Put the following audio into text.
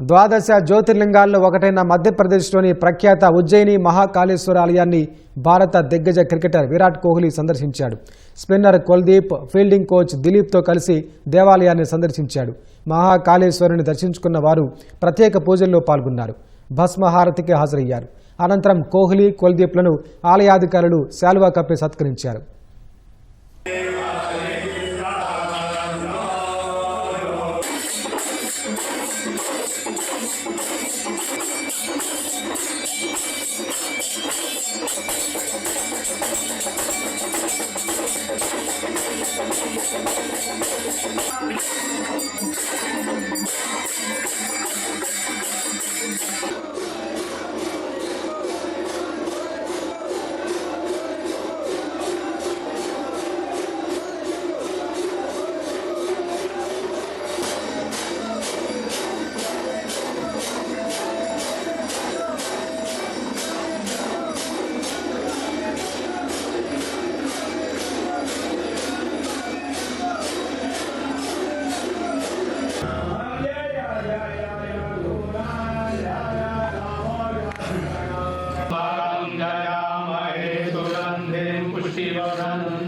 ద్వాదశ జ్యోతిర్లింగాల్లో ఒకటైన మధ్యప్రదేశ్లోని ప్రఖ్యాత ఉజ్జయిని మహాకాళేశ్వర ఆలయాన్ని భారత దిగ్గజ క్రికెటర్ విరాట్ కోహ్లీ సందర్శించాడు. స్పిన్నర్ కుల్దీప్, ఫీల్డింగ్ కోచ్ దిలీప్తో కలిసి దేవాలయాన్ని సందర్శించాడు. మహాకాళేశ్వరుని దర్శించుకున్న వారు ప్రత్యేక పూజల్లో పాల్గొన్నారు. భస్మహారతికి హాజరయ్యారు. అనంతరం కోహ్లీ, కుల్దీప్లను ఆలయాధికారులు శాలువా కప్పి సత్కరించారు. पुष्टिवर्धन